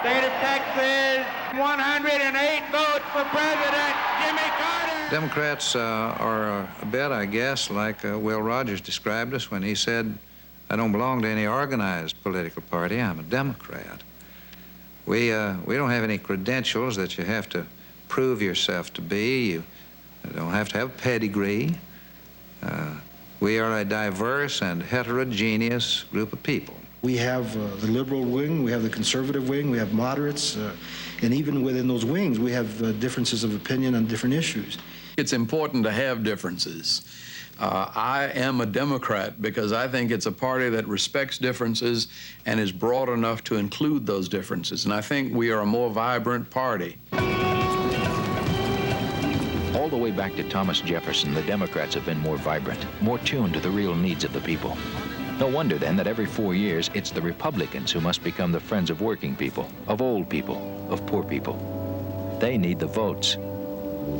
State of Texas, 108 votes for President Jimmy Carter. Democrats are a bit, I guess, like Will Rogers described us when he said, I don't belong to any organized political party, I'm a Democrat. We don't have any credentials that you have to prove yourself to be. You don't have to have a pedigree. We are a diverse and heterogeneous group of people. We have the liberal wing, we have the conservative wing, we have moderates, and even within those wings, we have differences of opinion on different issues. It's important to have differences. I am a Democrat because I think it's a party that respects differences and is broad enough to include those differences, and I think we are a more vibrant party. All the way back to Thomas Jefferson, the Democrats have been more vibrant, more tuned to the real needs of the people. No wonder, then, that every 4 years, it's the Republicans who must become the friends of working people, of old people, of poor people. They need the votes.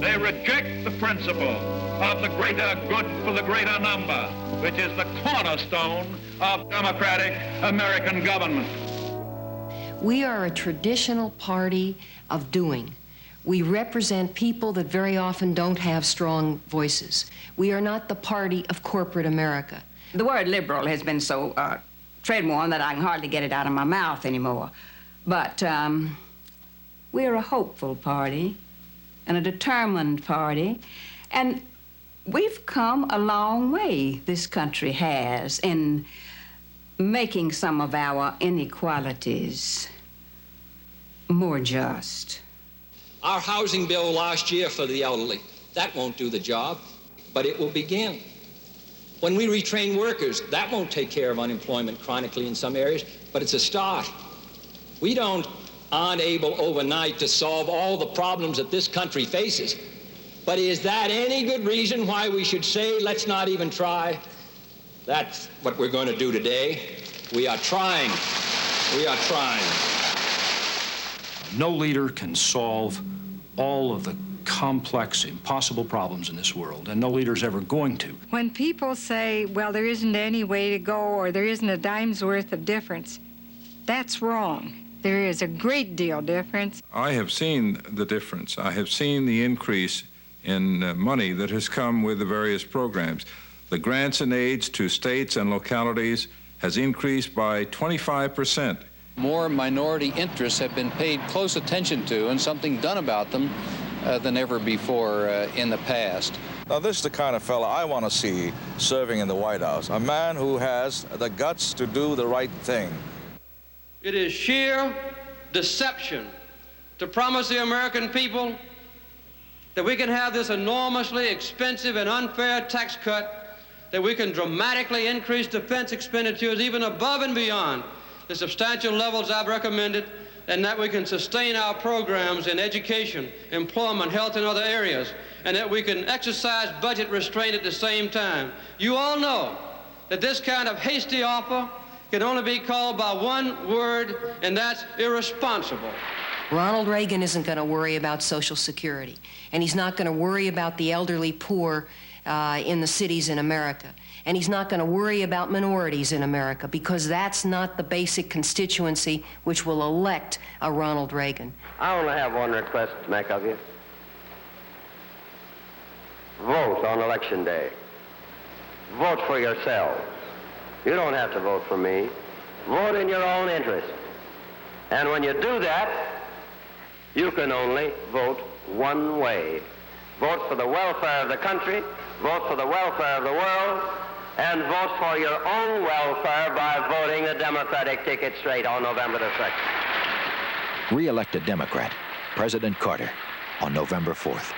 They reject the principle of the greater good for the greater number, which is the cornerstone of democratic American government. We are a traditional party of doing. We represent people that very often don't have strong voices. We are not the party of corporate America. The word liberal has been so treadworn that I can hardly get it out of my mouth anymore. But we're a hopeful party and a determined party, and we've come a long way, this country has, in making some of our inequalities more just. Our housing bill last year for the elderly, that won't do the job, but it will begin. When we retrain workers, that won't take care of unemployment chronically in some areas, but it's a start. We aren't able overnight to solve all the problems that this country faces, but is that any good reason why we should say, let's not even try? That's what we're going to do today. We are trying. We are trying. No leader can solve all of the complex, impossible problems in this world, and no leader's ever going to. When people say, well, there isn't any way to go, or there isn't a dime's worth of difference, that's wrong. There is a great deal difference. I have seen the difference. I have seen the increase in money that has come with the various programs. The grants and aids to states and localities has increased by 25%. More minority interests have been paid close attention to and something done about them than ever before in the past. Now, this is the kind of fellow I want to see serving in the White House, a man who has the guts to do the right thing. It is sheer deception to promise the American people that we can have this enormously expensive and unfair tax cut, that we can dramatically increase defense expenditures even above and beyond the substantial levels I've recommended, and that we can sustain our programs in education, employment, health, and other areas, and that we can exercise budget restraint at the same time. You all know that this kind of hasty offer can only be called by one word, and that's irresponsible. Ronald Reagan isn't going to worry about Social Security, and he's not going to worry about the elderly poor in the cities in America. And he's not going to worry about minorities in America, because that's not the basic constituency which will elect a Ronald Reagan. I only have one request to make of you. Vote on Election Day. Vote for yourselves. You don't have to vote for me. Vote in your own interest. And when you do that, you can only vote one way. Vote for the welfare of the country, vote for the welfare of the world, and vote for your own welfare by voting the Democratic ticket straight on November the 2nd. Re-elect a Democrat, President Carter, on November 4th.